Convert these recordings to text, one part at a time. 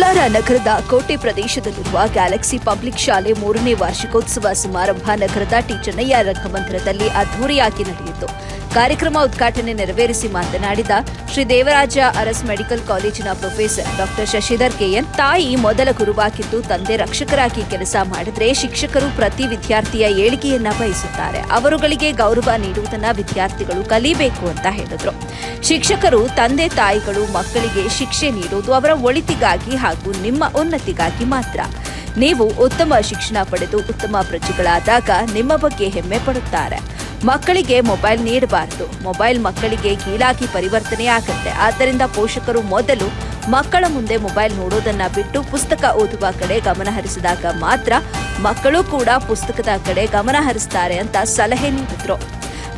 ಕೋಲಾರ ನಗರದ ಕೋಟೆ ಪ್ರದೇಶದಲ್ಲಿರುವ ಗ್ಯಾಲಕ್ಸಿ ಪಬ್ಲಿಕ್ ಶಾಲೆ 3ನೇ ವಾರ್ಷಿಕೋತ್ಸವ ಸಮಾರಂಭ ನಗರದ ಟಿ ಚೆನ್ನಯ್ಯ ರಂಗಮಂದಿರದಲ್ಲಿ ಅದ್ದೂರಿಯಾಗಿ ನಡೆಯಿತು. ಕಾರ್ಯಕ್ರಮ ಉದ್ಘಾಟನೆ ನೆರವೇರಿಸಿ ಮಾತನಾಡಿದ ಶ್ರೀ ದೇವರಾಜ ಅರಸ್ ಮೆಡಿಕಲ್ ಕಾಲೇಜಿನ ಪ್ರೊಫೆಸರ್ ಡಾಕ್ಟರ್ ಶಶಿಧರ್ ಕೆಎನ್, ತಾಯಿ ಮೊದಲ ಗುರುವಾಗಿದ್ದು ತಂದೆ ರಕ್ಷಕರಾಗಿ ಕೆಲಸ ಮಾಡಿದ್ರೆ ಶಿಕ್ಷಕರು ಪ್ರತಿ ವಿದ್ಯಾರ್ಥಿಯ ಏಳಿಗೆಯನ್ನ ಬಯಸುತ್ತಾರೆ. ಅವರುಗಳಿಗೆ ಗೌರವ ನೀಡುವುದನ್ನ ವಿದ್ಯಾರ್ಥಿಗಳು ಕಲಿಬೇಕು ಅಂತ ಹೇಳಿದ್ರು. ಶಿಕ್ಷಕರು ತಂದೆ ತಾಯಿಗಳು ಮಕ್ಕಳಿಗೆ ಶಿಕ್ಷೆ ನೀಡುವುದು ಅವರ ಒಳಿತಿಗಾಗಿ ಹಾಗೂ ನಿಮ್ಮ ಉನ್ನತಿಗಾಗಿ ಮಾತ್ರ. ನೀವು ಉತ್ತಮ ಶಿಕ್ಷಣ ಪಡೆದು ಉತ್ತಮ ಪ್ರಜೆಗಳಾದಾಗ ನಿಮ್ಮ ಬಗ್ಗೆ ಹೆಮ್ಮೆ ಪಡುತ್ತಾರೆ. ಮಕ್ಕಳಿಗೆ ಮೊಬೈಲ್ ನೀಡಬಾರದು. ಮೊಬೈಲ್ ಮಕ್ಕಳಿಗೆ ಕೀಳಾಗಿ ಪರಿವರ್ತನೆ ಆಗುತ್ತೆ. ಆದ್ದರಿಂದ ಪೋಷಕರು ಮೊದಲು ಮಕ್ಕಳ ಮುಂದೆ ಮೊಬೈಲ್ ನೋಡೋದನ್ನ ಬಿಟ್ಟು ಪುಸ್ತಕ ಓದುವ ಕಡೆ ಗಮನ ಹರಿಸಿದಾಗ ಮಾತ್ರ ಮಕ್ಕಳು ಕೂಡ ಪುಸ್ತಕದ ಕಡೆ ಗಮನ ಹರಿಸ್ತಾರೆ ಅಂತ ಸಲಹೆ ನೀಡಿದ್ರು.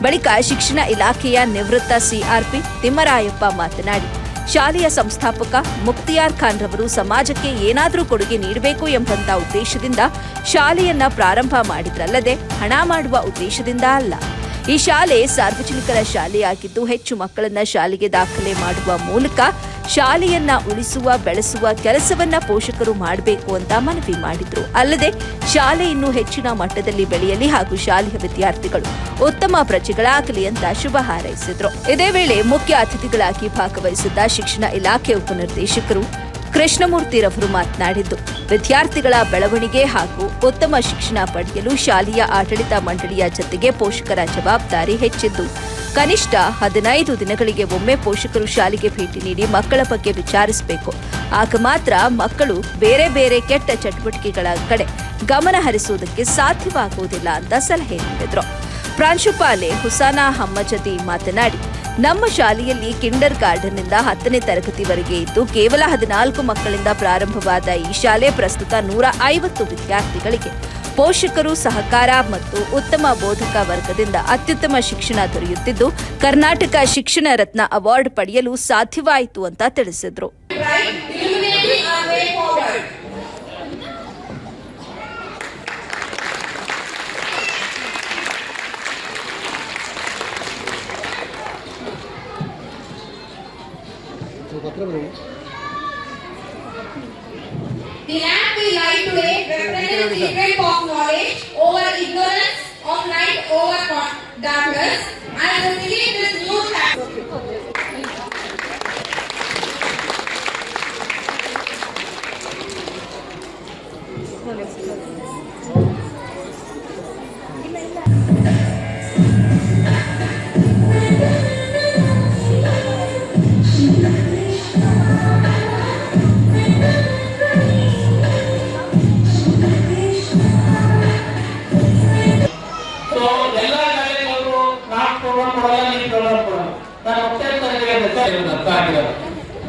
ಬಳಿಕ ಶಿಕ್ಷಣ ಇಲಾಖೆಯ ನಿವೃತ್ತ ಸಿಆರ್ಪಿ ತಿಮ್ಮರಾಯಪ್ಪ ಮಾತನಾಡಿ, ಶಾಲೆಯ ಸಂಸ್ಥಾಪಕ ಮುಕ್ತಿಯಾರ್ ಖಾನ್ ರವರು ಸಮಾಜಕ್ಕೆ ಏನಾದರೂ ಕೊಡುಗೆ ನೀಡಬೇಕು ಎಂಬಂತ ಉದ್ದೇಶದಿಂದ ಶಾಲೆಯನ್ನ ಪ್ರಾರಂಭ ಮಾಡಿದ್ರಲ್ಲದೆ ಹಣ ಮಾಡುವ ಉದ್ದೇಶದಿಂದ ಅಲ್ಲ. ಈ ಶಾಲೆ ಸಾರ್ವಜನಿಕರ ಶಾಲೆಯಾಗಿದ್ದು ಹೆಚ್ಚು ಮಕ್ಕಳನ್ನ ಶಾಲೆಗೆ ದಾಖಲೆ ಮಾಡುವ ಮೂಲಕ ಶಾಲೆಯನ್ನ ಉಳಿಸುವ ಬೆಳೆಸುವ ಕೆಲಸವನ್ನ ಪೋಷಕರು ಮಾಡಬೇಕು ಅಂತ ಮನವಿ ಮಾಡಿದ್ರು. ಅಲ್ಲದೆ ಶಾಲೆ ಇನ್ನೂ ಹೆಚ್ಚಿನ ಮಟ್ಟದಲ್ಲಿ ಬೆಳೆಯಲಿ ಹಾಗೂ ಶಾಲೆಯ ವಿದ್ಯಾರ್ಥಿಗಳು ಉತ್ತಮ ಪ್ರಜೆಗಳಾಗಲಿ ಅಂತ ಶುಭ ಹಾರೈಸಿದ್ರು. ಇದೇ ವೇಳೆ ಮುಖ್ಯ ಅತಿಥಿಗಳಾಗಿ ಭಾಗವಹಿಸಿದ್ದ ಶಿಕ್ಷಣ ಇಲಾಖೆ ಉಪನಿರ್ದೇಶಕರು ಕೃಷ್ಣಮೂರ್ತಿರವರು ಮಾತನಾಡಿದ್ದು, ವಿದ್ಯಾರ್ಥಿಗಳ ಬೆಳವಣಿಗೆ ಹಾಗೂ ಉತ್ತಮ ಶಿಕ್ಷಣ ಪಡೆಯಲು ಶಾಲೆಯ ಆಡಳಿತ ಮಂಡಳಿಯ ಜತೆಗೆ ಪೋಷಕರ ಜವಾಬ್ದಾರಿ ಹೆಚ್ಚಿದ್ದು, ಕನಿಷ್ಠ 15 ದಿನಗಳಿಗೆ ಒಮ್ಮೆ ಪೋಷಕರು ಶಾಲೆಗೆ ಭೇಟಿ ನೀಡಿ ಮಕ್ಕಳ ಬಗ್ಗೆ ವಿಚಾರಿಸಬೇಕು. ಆಗ ಮಾತ್ರ ಮಕ್ಕಳು ಬೇರೆ ಬೇರೆ ಕೆಟ್ಟ ಚಟುವಟಿಕೆಗಳ ಕಡೆ ಗಮನ ಹರಿಸುವುದಕ್ಕೆ ಸಾಧ್ಯವಾಗುವುದಿಲ್ಲ ಅಂತ ಸಲಹೆ ನೀಡಿದ್ರು. ಪ್ರಾಂಶುಪಾಲೆ ಹುಸಾನಾ ಹಮ್ಮಜದಿ ಮಾತನಾಡಿ, ನಮ್ಮ ಶಾಲೆಯಲ್ಲಿ ಕಿಂಡರ್ ಗಾರ್ಡನ್ನಿಂದ 10ನೇ ತರಗತಿವರೆಗೆ ಇದ್ದು ಕೇವಲ 14 ಮಕ್ಕಳಿಂದ ಪ್ರಾರಂಭವಾದ ಈ ಶಾಲೆ ಪ್ರಸ್ತುತ 150 ವಿದ್ಯಾರ್ಥಿಗಳಿಗೆ ಪೋಷಕರು ಸಹಕಾರ ಮತ್ತು ಉತ್ತಮ ಬೋಧಕ ವರ್ಗದಿಂದ ಅತ್ಯುತ್ತಮ ಶಿಕ್ಷಣ ದೊರೆಯುತ್ತಿದ್ದು ಕರ್ನಾಟಕ ಶಿಕ್ಷಣ ರತ್ನ ಅವಾರ್ಡ್ ಪಡೆಯಲು ಸಾಧ್ಯವಾಯಿತು ಅಂತ ತಿಳಿಸಿದ್ರು. The lamp we light today represents the strength of knowledge over ignorance, of light over darkness, and to begin this new chapter.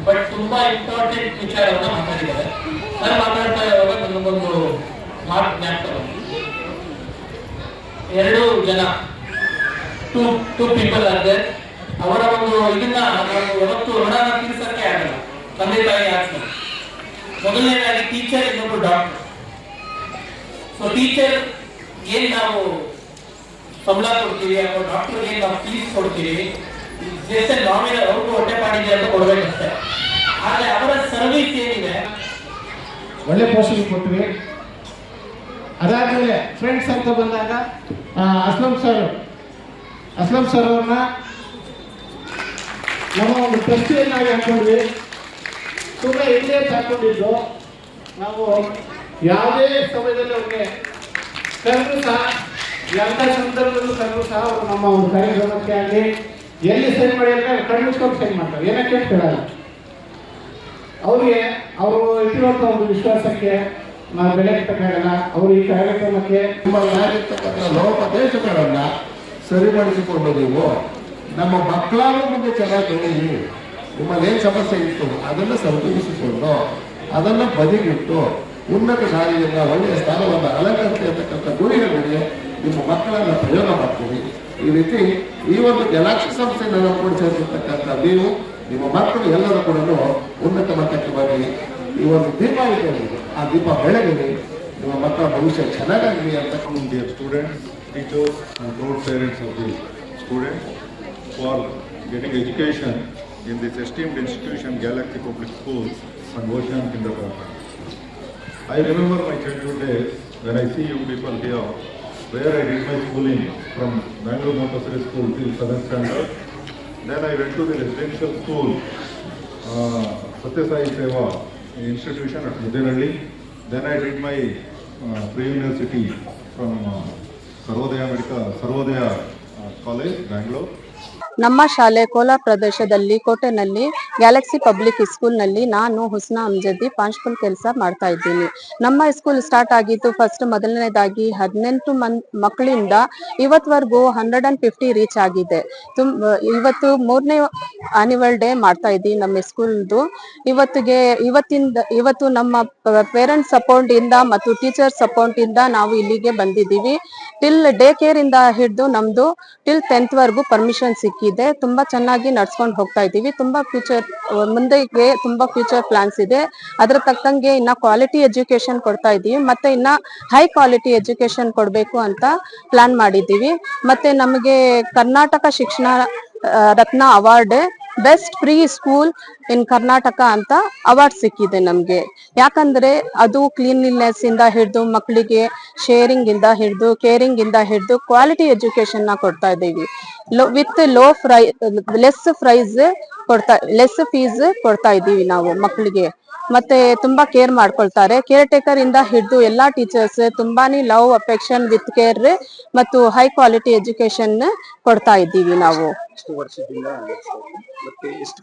But ತುಂಬಾ ಇಂಪಾರ್ಟೆಂಟ್ ವಿಚಾರವನ್ನ ಮಾತಾಡಿದ್ದಾರೆ. ನಾನು ಮಾತಾಡ್ತಾ ಇರುವಾಗ ನನಗೊಂದು ಮಾತು ಜ್ಞಾಪಕ ಬಂತು. 2 ಜನ ಟೂ ಪೀಪಲ್ ಆದ್ರೆ ಅವರ ಒಂದು ಇದನ್ನ ನಾವು ಯಾವತ್ತು ಋಣನ ತೀರ್ಸಕ್ಕೆ ಆಗಲ್ಲ, ತಂದೆ ತಾಯಿ ಆಗ್ತದೆ. ಮೊದಲನೇದಾಗಿ ಟೀಚರ್, ಇನ್ನೊಬ್ಬರು ಡಾಕ್ಟರ್. ಸೊ ಟೀಚರ್ ಏನ್ ನಾವು ಸಂಬಳ ಕೊಡ್ತೀವಿ ಅಥವಾ ಡಾಕ್ಟರ್ ಏನ್ ನಾವು ಫೀಸ್ ಕೊಡ್ತೀವಿ, ನಾಮಿನ ಅವ್ರಿಗೂ ಹೊಟ್ಟೆ ಪಾಡಿದೆ ಅಂತ ಕೊಡ್ಬೇಕಷ್ಟೇ. ಆದ್ರೆ ಅವರ ಸರ್ವಿಸ್ ಏನಿದೆ ಒಳ್ಳೆ ಪೋಷಣೆ ಕೊಟ್ವಿ. ಅದಾದ್ಮೇಲೆ ಫ್ರೆಂಡ್ಸ್ ಅಂತ ಬಂದಾಗ ಅಸ್ಲಂ ಸರ್ ಅವ್ರನ್ನ ನಮ್ಮ ಒಂದು ಟ್ರಸ್ಟಿಯನ್ನಾಗಿ ಹಾಕೊಂಡ್ವಿ. ಸುಮ್ಮನೆ ಇಲ್ಲೇ ಹಾಕೊಂಡಿದ್ದು ನಾವು ಯಾವುದೇ ಸಮಯದಲ್ಲಿ ಅವ್ರಿಗೆ ಕರೆದು ಸಹ ಎಲ್ಲ ಸಂದರ್ಭದಲ್ಲೂ ಕರೆದು ಸಹ ಅವರು ನಮ್ಮ ಒಂದು ಕಾರ್ಯಕ್ರಮಕ್ಕೆ ಆಗಲಿ ಎಲ್ಲಿ ಸೈನ್ ಮಾಡಿ ಅಂತ ಕಣ್ಣಿಸ್ಕೊಂಡು ಸೈನ್ ಮಾಡ್ತಾರೆ, ಏನಕ್ಕೆ ಅಂತ ಹೇಳಲ್ಲ. ಅವ್ರಿಗೆ ಅವರು ಇಟ್ಟಿರುವಂಥ ಒಂದು ವಿಶ್ವಾಸಕ್ಕೆ ನಾವು ಬೆಲೆ ಕಟ್ಟಕ್ಕಾಗಲ್ಲ. ಅವರು ಈ ಕಾರ್ಯಕ್ರಮಕ್ಕೆ ನಿಮ್ಮಲ್ಲಿರ್ತಕ್ಕಂಥ ಲೋಪದೇಶಗಳನ್ನ ಸರಿಪಡಿಸಿಕೊಂಡು ನೀವು ನಮ್ಮ ಮಕ್ಕಳಾಗೂ ಮುಂದೆ ಚೆನ್ನಾಗಿ ಬೆಳೀಲಿ. ನಿಮ್ಮಲ್ಲಿ ಏನು ಸಮಸ್ಯೆ ಇತ್ತು ಅದನ್ನು ಸರಿದೂಗಿಸಿಕೊಂಡು ಅದನ್ನು ಬದಿಗಿಟ್ಟು ಉನ್ನತ ಶಾಲೆಯಿಂದ ಒಳ್ಳೆಯ ಸ್ಥಾನವನ್ನು ಅಲಂಕರಿಸಿ ಅಂತಕ್ಕಂಥ ಗುರಿಗಳಿಗೆ ನಿಮ್ಮ ಮಕ್ಕಳನ್ನ ಪ್ರಯೋಗ ಮಾಡ್ತೀವಿ. ಈ ರೀತಿ ಈ ಒಂದು ಗ್ಯಾಲಕ್ಸಿ ಸಂಸ್ಥೆಯನ್ನು ನೋಡ್ಕೊಂಡು ಸೇರಿರ್ತಕ್ಕಂಥ ನೀವು ನಿಮ್ಮ ಮಕ್ಕಳು ಎಲ್ಲರೂ ಕೂಡ ಉನ್ನತ ಮಟ್ಟಕ್ಕೆ ಬರಲಿ. ಈ ಒಂದು ದೀಪ ಇದೆ, ಆ ದೀಪ ಬೆಳಗಲಿ, ನಿಮ್ಮ ಮಕ್ಕಳ ಭವಿಷ್ಯ ಚೆನ್ನಾಗಾಗಲಿ ಅಂತ. Dear students, teachers and proud parents of the students for getting education in this esteemed institution Galaxy Public Schools and Ocean Kindergarten. I remember my childhood days when I see you people here, where I did my schooling from Bangalore Montessori School till 7th standard. Then I went to the residential school, Satya Sai Seva institution at Mudenalli. Then I did my pre-university from Sarvodaya College, Bangalore. ನಮ್ಮ ಶಾಲೆ ಕೋಲಾರ ಪ್ರದೇಶದಲ್ಲಿ ಕೋಟೆನಲ್ಲಿ Galaxy public ಸ್ಕೂಲ್ನಲ್ಲಿ ನಾನು ಹುಸ್ನಾ ಅಮ್ಜದಿ ಪ್ರಾಂಶುಪಾಲ್ ಕೆಲಸ ಮಾಡ್ತಾ ಇದ್ದೀನಿ. ನಮ್ಮ school start ಆಗಿದ್ದು ಮೊದಲನೇದಾಗಿ 18 ಮಕ್ಕಳಿಂದ ಇವತ್ತವರೆಗೂ 150 ರೀಚ್ ಆಗಿದೆ. ಇವತ್ತು 3ನೇ ಆನ್ಯುವಲ್ ಡೇ ಮಾಡ್ತಾ ಇದ್ದೀವಿ ನಮ್ಮ ಸ್ಕೂಲ್ದು. ಇವತ್ತು ನಮ್ಮ ಪೇರೆಂಟ್ಸ್ ಸಪೋರ್ಟ್ ಇಂದ ಮತ್ತು ಟೀಚರ್ ಸಪೋರ್ಟ್ ಇಂದ ನಾವು ಇಲ್ಲಿಗೆ ಬಂದಿದ್ದೀವಿ. ಟಿಲ್ ಡೇ ಕೇರ್ ಇಂದ ಹಿಡಿದು ನಮ್ದು ಟಿಲ್ 10th ವರೆಗೂ ಪರ್ಮಿಷನ್ ಸಿಕ್ಕಿದೆ. ತುಂಬಾ ಚೆನ್ನಾಗಿ ನಡ್ಸ್ಕೊಂಡು ಹೋಗ್ತಾ ಇದ್ದೀವಿ. ತುಂಬಾ ಮುಂದೆಗೆ ತುಂಬಾ ಫ್ಯೂಚರ್ ಪ್ಲಾನ್ಸ್ ಇದೆ. ಅದ್ರ ತಕ್ಕಂಗೆ ಇನ್ನ ಕ್ವಾಲಿಟಿ ಎಜುಕೇಶನ್ ಕೊಡ್ತಾ ಇದ್ದೀವಿ, ಮತ್ತೆ ಇನ್ನ ಹೈ ಕ್ವಾಲಿಟಿ ಎಜುಕೇಶನ್ ಕೊಡ್ಬೇಕು ಅಂತ ಪ್ಲಾನ್ ಮಾಡಿದ್ದೀವಿ. ಮತ್ತೆ ನಮಗೆ Karnataka Shikshana Ratna award best pre school in Karnataka ಅಂತ ಅವಾರ್ಡ್ ಸಿಕ್ಕಿದೆ ನಮ್ಗೆ. ಯಾಕಂದ್ರೆ ಅದು ಕ್ಲೀನ್ಲಿನೆಸ್ ಇಂದ ಹಿಡಿದು ಮಕ್ಕಳಿಗೆ ಶೇರಿಂಗ್ ಇಂದ ಹಿಡಿದು ಕೇರಿಂಗ್ ಇಂದ ಹಿಡಿದು ಕ್ವಾಲಿಟಿ ಎಜುಕೇಶನ್ ನ ಕೊಡ್ತಾ ಇದ್ದೀವಿ. ವಿತ್ ಲೆಸ್ ಫೀಸ್ ಕೊಡ್ತಾ ಇದ್ದೀವಿ ನಾವು ಮಕ್ಕಳಿಗೆ. ಮತ್ತೆ ತುಂಬಾ ಕೇರ್ ಮಾಡ್ಕೊಳ್ತಾರೆ. ಕೇರ್ ಟೇಕರ್ ಇಂದ ಹಿಡಿದು ಎಲ್ಲಾ ಟೀಚರ್ಸ್ ತುಂಬಾನೇ ಲವ್ ಅಫೆಕ್ಷನ್ ವಿತ್ ಕೇರ್ ಮತ್ತು ಹೈ ಕ್ವಾಲಿಟಿ ಎಜುಕೇಶನ್ ಕೊಡ್ತಾ ಇದ್ದೀವಿ ನಾವು. ಎಷ್ಟು ವರ್ಷದಿಂದ ಮತ್ತೆ ಎಷ್ಟು